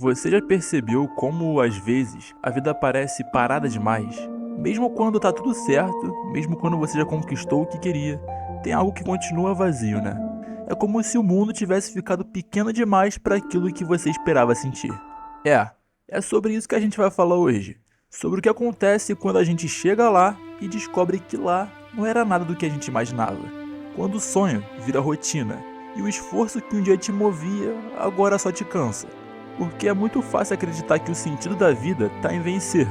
Você já percebeu como, às vezes, a vida parece parada demais? Mesmo quando tá tudo certo, mesmo quando você já conquistou o que queria, tem algo que continua vazio, né? É como se o mundo tivesse ficado pequeno demais para aquilo que você esperava sentir. É, é sobre isso que a gente vai falar hoje. Sobre o que acontece quando a gente chega lá e descobre que lá não era nada do que a gente imaginava. Quando o sonho vira rotina e o esforço que um dia te movia agora só te cansa. Porque é muito fácil acreditar que o sentido da vida está em vencer.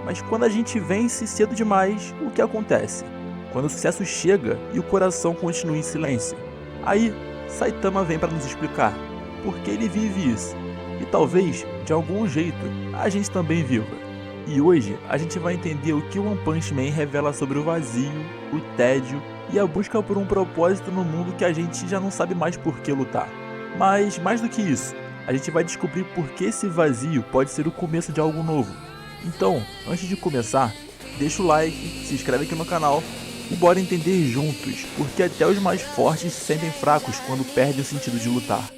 Mas quando a gente vence cedo demais, o que acontece? Quando o sucesso chega e o coração continua em silêncio. Aí, Saitama vem para nos explicar por que ele vive isso. E talvez, de algum jeito, a gente também viva. E hoje a gente vai entender o que One Punch Man revela sobre o vazio, o tédio e a busca por um propósito no mundo que a gente já não sabe mais por que lutar. Mas mais do que isso, a gente vai descobrir por que esse vazio pode ser o começo de algo novo. Então, antes de começar, deixa o like, se inscreve aqui no canal e bora entender juntos porque até os mais fortes se sentem fracos quando perdem o sentido de lutar.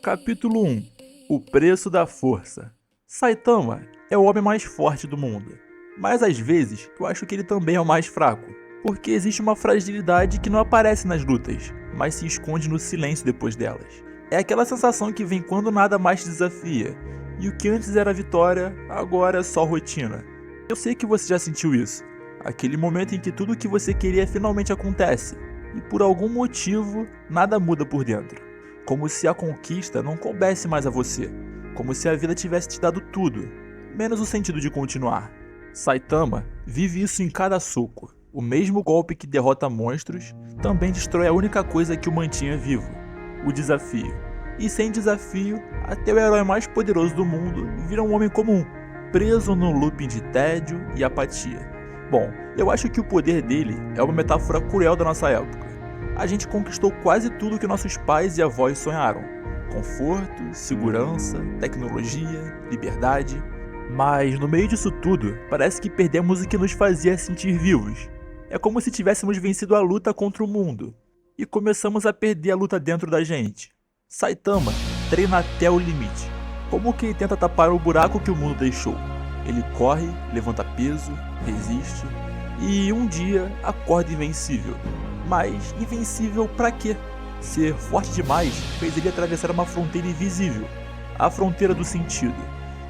Capítulo 1. O preço da força. Saitama é o homem mais forte do mundo, mas às vezes eu acho que ele também é o mais fraco, porque existe uma fragilidade que não aparece nas lutas, mas se esconde no silêncio depois delas. É aquela sensação que vem quando nada mais te desafia, e o que antes era vitória, agora é só rotina. Eu sei que você já sentiu isso, aquele momento em que tudo o que você queria finalmente acontece, e por algum motivo nada muda por dentro. Como se a conquista não coubesse mais a você, como se a vida tivesse te dado tudo, menos o sentido de continuar. Saitama vive isso em cada soco. O mesmo golpe que derrota monstros também destrói a única coisa que o mantinha vivo: o desafio. E sem desafio, até o herói mais poderoso do mundo vira um homem comum, preso num looping de tédio e apatia. Bom, eu acho que o poder dele é uma metáfora cruel da nossa época. A gente conquistou quase tudo que nossos pais e avós sonharam: conforto, segurança, tecnologia, liberdade. Mas no meio disso tudo, parece que perdemos o que nos fazia sentir vivos. É como se tivéssemos vencido a luta contra o mundo e começamos a perder a luta dentro da gente. Saitama treina até o limite, como quem tenta tapar o buraco que o mundo deixou. Ele corre, levanta peso, resiste e um dia acorda invencível. Mas invencível pra quê? Ser forte demais fez ele atravessar uma fronteira invisível, a fronteira do sentido.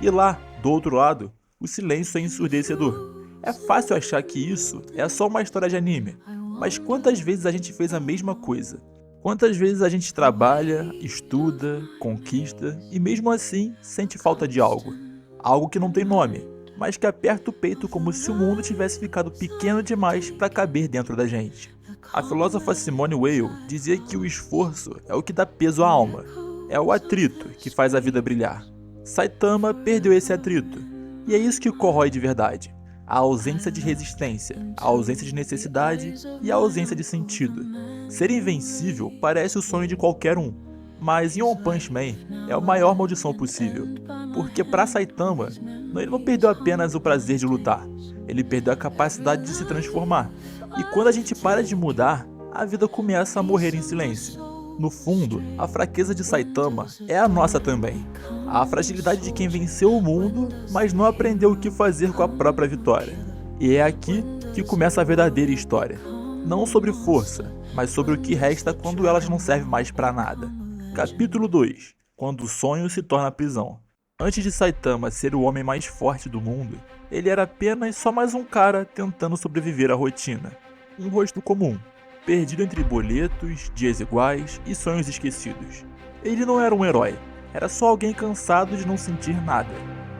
E lá, do outro lado, o silêncio é ensurdecedor. É fácil achar que isso é só uma história de anime, mas quantas vezes a gente fez a mesma coisa? Quantas vezes a gente trabalha, estuda, conquista e mesmo assim sente falta de algo? Algo que não tem nome, mas que aperta o peito como se o mundo tivesse ficado pequeno demais para caber dentro da gente. A filósofa Simone Weil dizia que o esforço é o que dá peso à alma. É o atrito que faz a vida brilhar. Saitama perdeu esse atrito, e é isso que corrói de verdade. A ausência de resistência, a ausência de necessidade e a ausência de sentido. Ser invencível parece o sonho de qualquer um, mas em One Punch Man é a maior maldição possível. Porque para Saitama, ele não perdeu apenas o prazer de lutar, ele perdeu a capacidade de se transformar. E quando a gente para de mudar, a vida começa a morrer em silêncio. No fundo, a fraqueza de Saitama é a nossa também. A fragilidade de quem venceu o mundo, mas não aprendeu o que fazer com a própria vitória. E é aqui que começa a verdadeira história. Não sobre força, mas sobre o que resta quando elas não servem mais para nada. Capítulo 2. Quando o sonho se torna prisão. Antes de Saitama ser o homem mais forte do mundo, ele era apenas só mais um cara tentando sobreviver à rotina. Um rosto comum, perdido entre boletos, dias iguais e sonhos esquecidos. Ele não era um herói, era só alguém cansado de não sentir nada.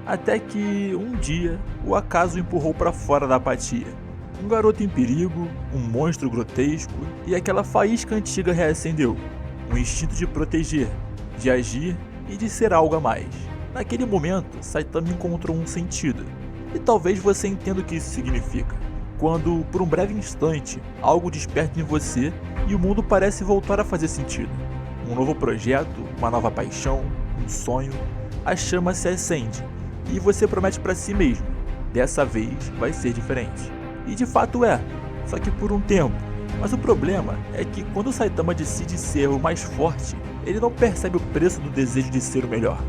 Até que, um dia, o acaso o empurrou para fora da apatia. Um garoto em perigo, um monstro grotesco e aquela faísca antiga reacendeu. Um instinto de proteger, de agir e de ser algo a mais. Naquele momento, Saitama encontrou um sentido. E talvez você entenda o que isso significa. Quando, por um breve instante, algo desperta em você e o mundo parece voltar a fazer sentido. Um novo projeto, uma nova paixão, um sonho, a chama se acende e você promete para si mesmo: dessa vez vai ser diferente. E de fato é, só que por um tempo. Mas o problema é que quando Saitama decide ser o mais forte, ele não percebe o preço do desejo de ser o melhor.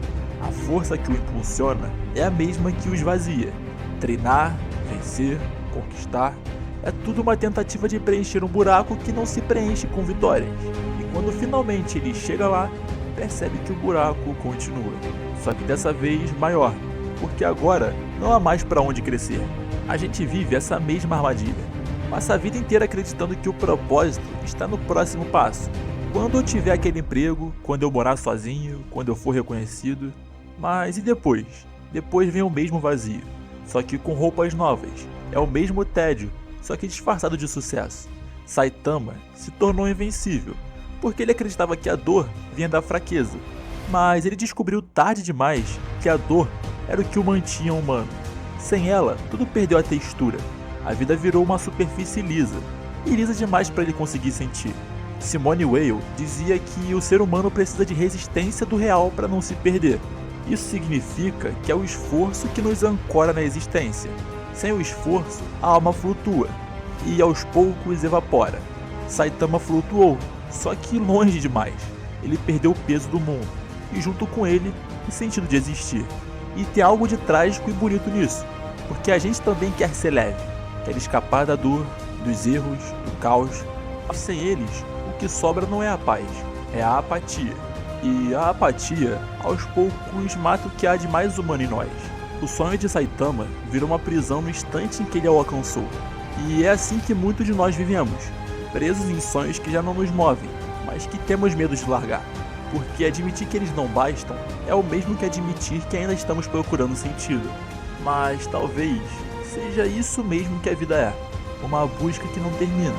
A força que o impulsiona é a mesma que o esvazia. Treinar, vencer, conquistar, é tudo uma tentativa de preencher um buraco que não se preenche com vitórias. E quando finalmente ele chega lá, percebe que o buraco continua. Só que dessa vez maior, porque agora não há mais para onde crescer. A gente vive essa mesma armadilha. Passa a vida inteira acreditando que o propósito está no próximo passo. Quando eu tiver aquele emprego, quando eu morar sozinho, quando eu for reconhecido. Mas e depois? Depois vem o mesmo vazio, só que com roupas novas. É o mesmo tédio, só que disfarçado de sucesso. Saitama se tornou invencível, porque ele acreditava que a dor vinha da fraqueza. Mas ele descobriu tarde demais que a dor era o que o mantinha humano. Sem ela, tudo perdeu a textura. A vida virou uma superfície lisa, e lisa demais para ele conseguir sentir. Simone Weil dizia que o ser humano precisa de resistência do real para não se perder. Isso significa que é o esforço que nos ancora na existência. Sem o esforço, a alma flutua, e aos poucos evapora. Saitama flutuou, só que longe demais. Ele perdeu o peso do mundo, e junto com ele, o sentido de existir. E tem algo de trágico e bonito nisso, porque a gente também quer ser leve, quer escapar da dor, dos erros, do caos. Mas sem eles, o que sobra não é a paz, é a apatia. E a apatia, aos poucos, mata o que há de mais humano em nós. O sonho de Saitama virou uma prisão no instante em que ele o alcançou. E é assim que muitos de nós vivemos, presos em sonhos que já não nos movem, mas que temos medo de largar. Porque admitir que eles não bastam é o mesmo que admitir que ainda estamos procurando sentido. Mas talvez seja isso mesmo que a vida é, uma busca que não termina.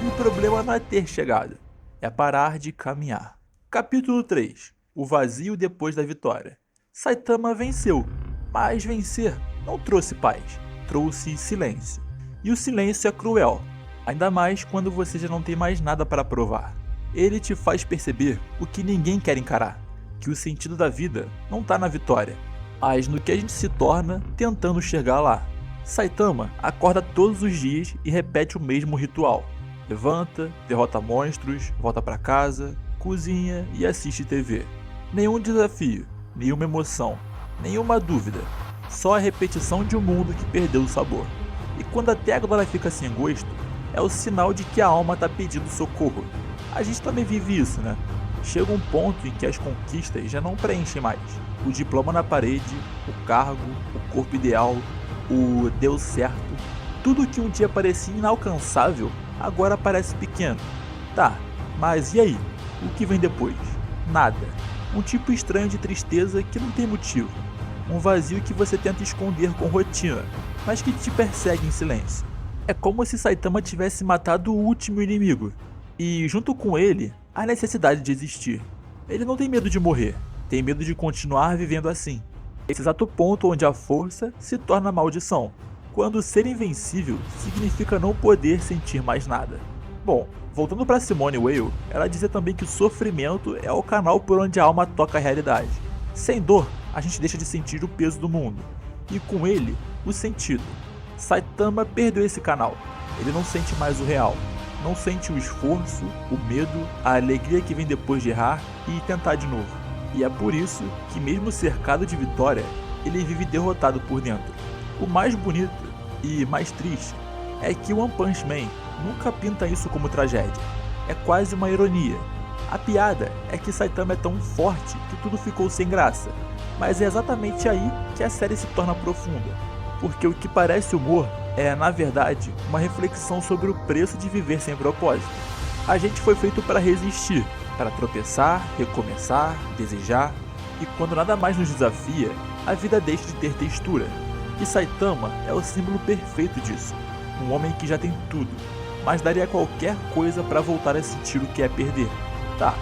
E o problema não é ter chegado, é parar de caminhar. Capítulo 3. O vazio depois da vitória. Saitama venceu, mas vencer não trouxe paz, trouxe silêncio. E o silêncio é cruel, ainda mais quando você já não tem mais nada para provar. Ele te faz perceber o que ninguém quer encarar, que o sentido da vida não está na vitória, mas no que a gente se torna tentando chegar lá. Saitama acorda todos os dias e repete o mesmo ritual. Levanta, derrota monstros, volta para casa, cozinha e assiste TV. Nenhum desafio, nenhuma emoção, nenhuma dúvida, só a repetição de um mundo que perdeu o sabor. E quando até agora fica sem gosto, é o sinal de que a alma está pedindo socorro. A gente também vive isso, né? Chega um ponto em que as conquistas já não preenchem mais. O diploma na parede, o cargo, o corpo ideal, o deu certo. Tudo que um dia parecia inalcançável, agora parece pequeno. Tá, mas e aí? O que vem depois? Nada. Um tipo estranho de tristeza que não tem motivo. Um vazio que você tenta esconder com rotina, mas que te persegue em silêncio. É como se Saitama tivesse matado o último inimigo. E junto com ele, a necessidade de existir. Ele não tem medo de morrer, tem medo de continuar vivendo assim. Esse exato ponto onde a força se torna maldição, quando ser invencível significa não poder sentir mais nada. Bom, voltando para Simone Weil, ela dizia também que o sofrimento é o canal por onde a alma toca a realidade. Sem dor, a gente deixa de sentir o peso do mundo, e com ele, o sentido. Saitama perdeu esse canal, ele não sente mais o real. Não sente o esforço, o medo, a alegria que vem depois de errar e tentar de novo. E é por isso que, mesmo cercado de vitória, ele vive derrotado por dentro. O mais bonito e mais triste é que One Punch Man nunca pinta isso como tragédia. É quase uma ironia. A piada é que Saitama é tão forte que tudo ficou sem graça. Mas é exatamente aí que a série se torna profunda. Porque o que parece humor é, na verdade, uma reflexão sobre o preço de viver sem propósito. A gente foi feito para resistir, para tropeçar, recomeçar, desejar, e quando nada mais nos desafia, a vida deixa de ter textura. E Saitama é o símbolo perfeito disso. Um homem que já tem tudo, mas daria qualquer coisa para voltar a sentir o que é perder. Tá,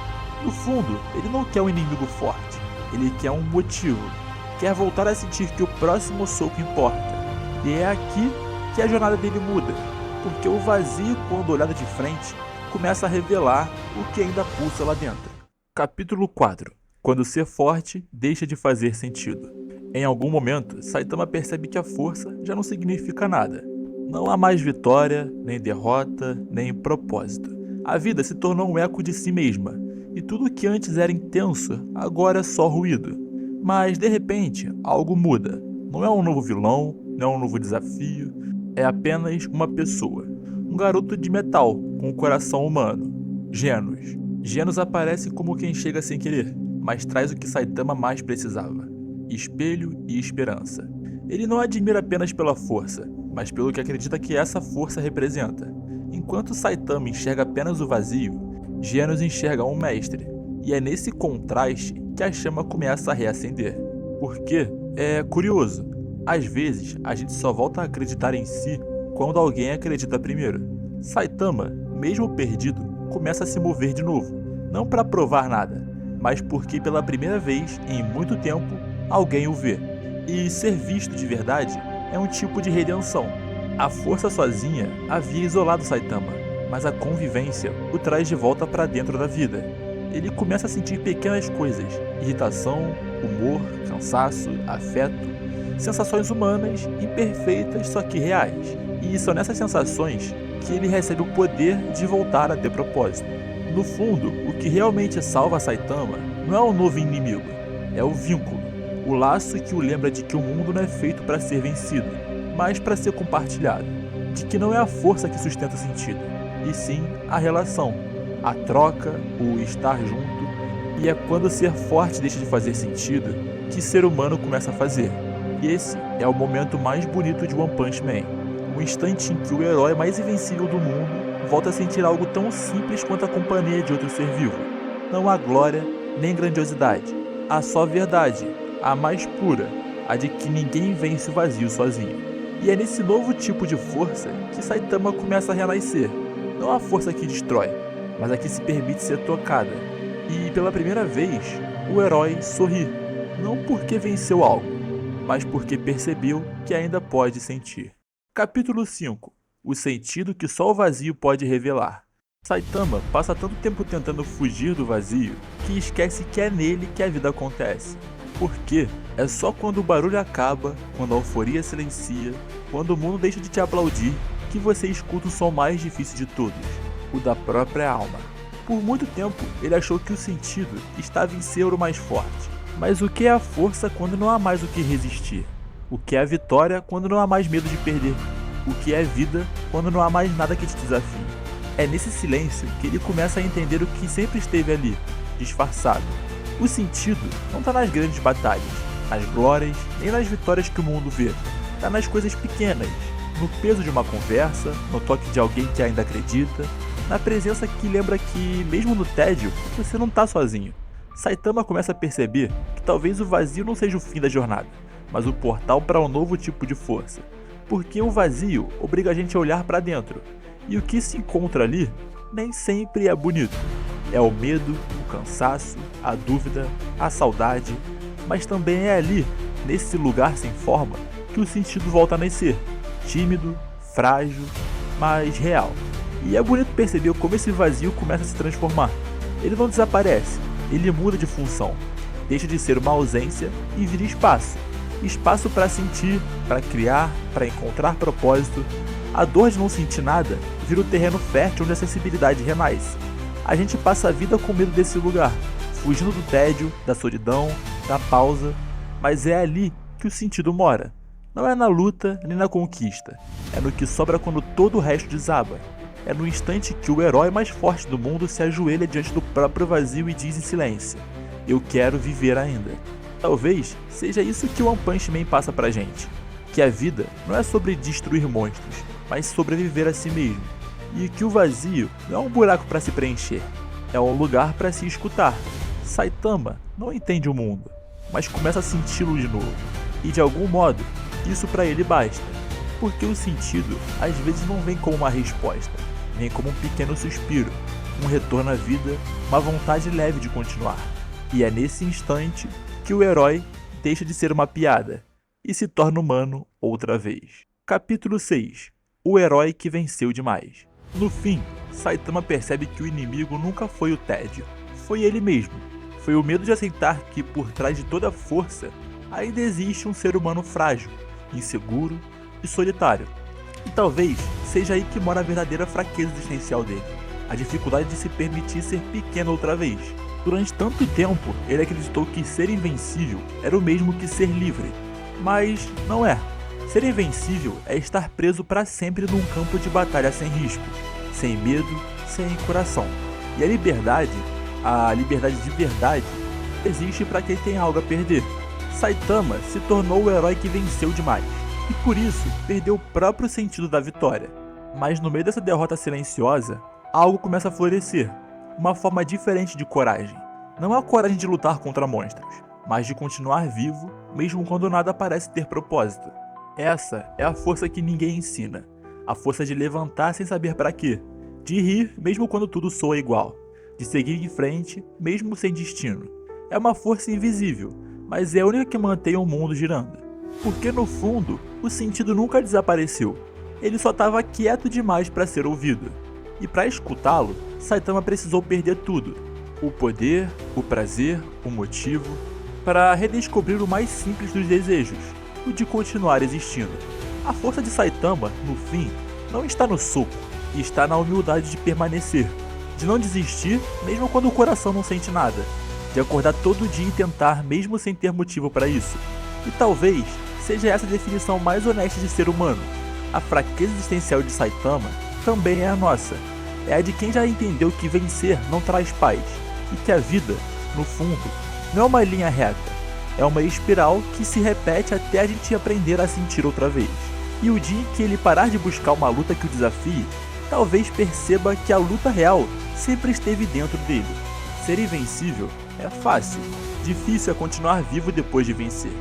no fundo, ele não quer um inimigo forte, ele quer um motivo. Quer voltar a sentir que o próximo soco importa. E é aqui que a jornada dele muda, porque o vazio, quando olhado de frente, começa a revelar o que ainda pulsa lá dentro. Capítulo 4. Quando ser forte deixa de fazer sentido. Em algum momento, Saitama percebe que a força já não significa nada. Não há mais vitória, nem derrota, nem propósito. A vida se tornou um eco de si mesma, e tudo que antes era intenso, agora é só ruído. Mas de repente, algo muda. Não é um novo vilão, não é um novo desafio, é apenas uma pessoa. Um garoto de metal, com um coração humano. Genos. Genos aparece como quem chega sem querer, mas traz o que Saitama mais precisava: espelho e esperança. Ele não admira apenas pela força, mas pelo que acredita que essa força representa. Enquanto Saitama enxerga apenas o vazio, Genos enxerga um mestre, e é nesse contraste que a chama começa a reacender. Porque é curioso, às vezes a gente só volta a acreditar em si quando alguém acredita primeiro. Saitama, mesmo perdido, começa a se mover de novo, não para provar nada, mas porque pela primeira vez em muito tempo alguém o vê. E ser visto de verdade é um tipo de redenção. A força sozinha havia isolado Saitama, mas a convivência o traz de volta para dentro da vida. Ele começa a sentir pequenas coisas: irritação, humor, cansaço, afeto, sensações humanas, imperfeitas, só que reais. E são nessas sensações que ele recebe o poder de voltar a ter propósito. No fundo, o que realmente salva Saitama não é um novo inimigo, é o vínculo, o laço que o lembra de que o mundo não é feito para ser vencido, mas para ser compartilhado, de que não é a força que sustenta o sentido, e sim a relação, a troca, o estar junto, e é quando ser forte deixa de fazer sentido que ser humano começa a fazer. E esse é o momento mais bonito de One Punch Man, o instante em que o herói mais invencível do mundo volta a sentir algo tão simples quanto a companhia de outro ser vivo. Não há glória nem grandiosidade, há só verdade, a mais pura, a de que ninguém vence o vazio sozinho. E é nesse novo tipo de força que Saitama começa a renascer. Não a força que destrói, mas a que se permite ser tocada. E pela primeira vez, o herói sorri, não porque venceu algo, mas porque percebeu que ainda pode sentir. Capítulo 5. O sentido que só o vazio pode revelar. Saitama passa tanto tempo tentando fugir do vazio que esquece que é nele que a vida acontece. Porque é só quando o barulho acaba, quando a euforia silencia, quando o mundo deixa de te aplaudir, que você escuta o som mais difícil de todos, o da própria alma. Por muito tempo, ele achou que o sentido estava em ser o mais forte. Mas o que é a força quando não há mais o que resistir? O que é a vitória quando não há mais medo de perder? O que é vida quando não há mais nada que te desafie? É nesse silêncio que ele começa a entender o que sempre esteve ali, disfarçado. O sentido não está nas grandes batalhas, nas glórias, nem nas vitórias que o mundo vê. Está nas coisas pequenas, no peso de uma conversa, no toque de alguém que ainda acredita, na presença que lembra que, mesmo no tédio, você não está sozinho. Saitama começa a perceber que talvez o vazio não seja o fim da jornada, mas o portal para um novo tipo de força. Porque o vazio obriga a gente a olhar para dentro, e o que se encontra ali nem sempre é bonito. É o medo, o cansaço, a dúvida, a saudade, mas também é ali, nesse lugar sem forma, que o sentido volta a nascer, tímido, frágil, mas real. E é bonito perceber como esse vazio começa a se transformar. Ele não desaparece, ele muda de função, deixa de ser uma ausência e vira espaço. Espaço para sentir, para criar, para encontrar propósito. A dor de não sentir nada vira o terreno fértil onde a sensibilidade renasce. A gente passa a vida com medo desse lugar, fugindo do tédio, da solidão, da pausa, mas é ali que o sentido mora. Não é na luta nem na conquista, é no que sobra quando todo o resto desaba. É no instante que o herói mais forte do mundo se ajoelha diante do próprio vazio e diz em silêncio: eu quero viver ainda. Talvez seja isso que o One Punch Man passa pra gente, que a vida não é sobre destruir monstros, mas sobreviver a si mesmo, e que o vazio não é um buraco para se preencher, é um lugar para se escutar. Saitama não entende o mundo, mas começa a senti-lo de novo, e de algum modo, isso para ele basta, porque o sentido às vezes não vem como uma resposta, vem como um pequeno suspiro, um retorno à vida, uma vontade leve de continuar. E é nesse instante que o herói deixa de ser uma piada e se torna humano outra vez. Capítulo 6. O herói que venceu demais. No fim, Saitama percebe que o inimigo nunca foi o tédio, foi ele mesmo. Foi o medo de aceitar que por trás de toda força ainda existe um ser humano frágil, inseguro e solitário. E talvez seja aí que mora a verdadeira fraqueza existencial dele, a dificuldade de se permitir ser pequeno outra vez. Durante tanto tempo, ele acreditou que ser invencível era o mesmo que ser livre. Mas não é. Ser invencível é estar preso para sempre num campo de batalha sem risco, sem medo, sem coração. E a liberdade de verdade, existe para quem tem algo a perder. Saitama se tornou o herói que venceu demais, e por isso perdeu o próprio sentido da vitória. Mas no meio dessa derrota silenciosa, algo começa a florescer, uma forma diferente de coragem. Não é a coragem de lutar contra monstros, mas de continuar vivo, mesmo quando nada parece ter propósito. Essa é a força que ninguém ensina, a força de levantar sem saber para quê, de rir mesmo quando tudo soa igual, de seguir em frente mesmo sem destino. É uma força invisível, mas é a única que mantém o mundo girando. Porque no fundo, o sentido nunca desapareceu, ele só estava quieto demais para ser ouvido. E para escutá-lo, Saitama precisou perder tudo: o poder, o prazer, o motivo, para redescobrir o mais simples dos desejos, o de continuar existindo. A força de Saitama, no fim, não está no soco, está na humildade de permanecer, de não desistir mesmo quando o coração não sente nada, de acordar todo dia e tentar mesmo sem ter motivo para isso. E talvez seja essa a definição mais honesta de ser humano. A fraqueza existencial de Saitama também é a nossa. É a de quem já entendeu que vencer não traz paz, e que a vida, no fundo, não é uma linha reta. É uma espiral que se repete até a gente aprender a sentir outra vez. E o dia em que ele parar de buscar uma luta que o desafie, talvez perceba que a luta real sempre esteve dentro dele. Ser invencível é fácil, difícil é continuar vivo depois de vencer.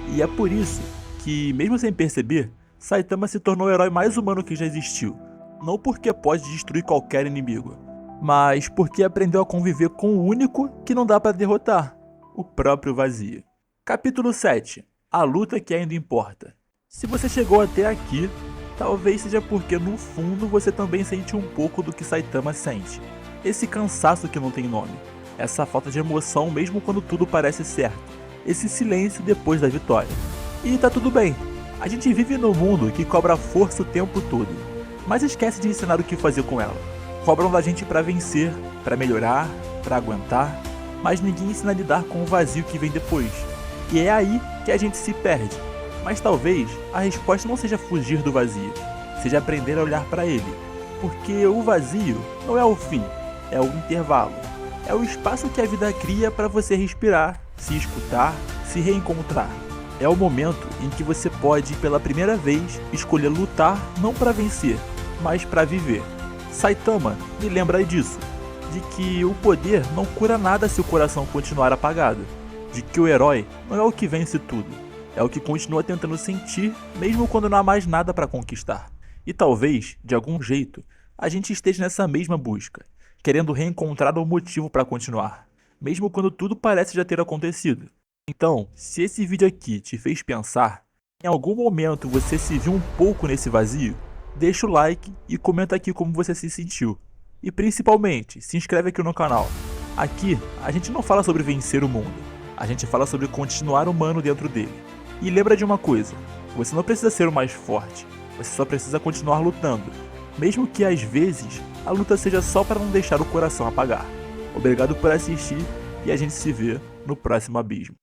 E é por isso que, mesmo sem perceber, Saitama se tornou o herói mais humano que já existiu. Não porque pode destruir qualquer inimigo, mas porque aprendeu a conviver com o único que não dá para derrotar: o próprio vazio. Capítulo 7. A luta que ainda importa. Se você chegou até aqui, talvez seja porque no fundo você também sente um pouco do que Saitama sente. Esse cansaço que não tem nome, essa falta de emoção mesmo quando tudo parece certo, esse silêncio depois da vitória. E tá tudo bem, a gente vive num mundo que cobra força o tempo todo, mas esquece de ensinar o que fazer com ela. Cobram da gente pra vencer, pra melhorar, pra aguentar, mas ninguém ensina a lidar com o vazio que vem depois. E é aí que a gente se perde. Mas talvez a resposta não seja fugir do vazio, seja aprender a olhar para ele. Porque o vazio não é o fim, é o intervalo. É o espaço que a vida cria para você respirar, se escutar, se reencontrar. É o momento em que você pode, pela primeira vez, escolher lutar não para vencer, mas para viver. Saitama me lembra disso, de que o poder não cura nada se o coração continuar apagado. De que o herói não é o que vence tudo, é o que continua tentando sentir mesmo quando não há mais nada para conquistar. E talvez, de algum jeito, a gente esteja nessa mesma busca, querendo reencontrar um motivo para continuar, mesmo quando tudo parece já ter acontecido. Então, se esse vídeo aqui te fez pensar, em algum momento você se viu um pouco nesse vazio, deixa o like e comenta aqui como você se sentiu. E principalmente, se inscreve aqui no canal. Aqui, a gente não fala sobre vencer o mundo. A gente fala sobre continuar humano dentro dele. E lembra de uma coisa, você não precisa ser o mais forte, você só precisa continuar lutando, mesmo que às vezes a luta seja só para não deixar o coração apagar. Obrigado por assistir e a gente se vê no próximo abismo.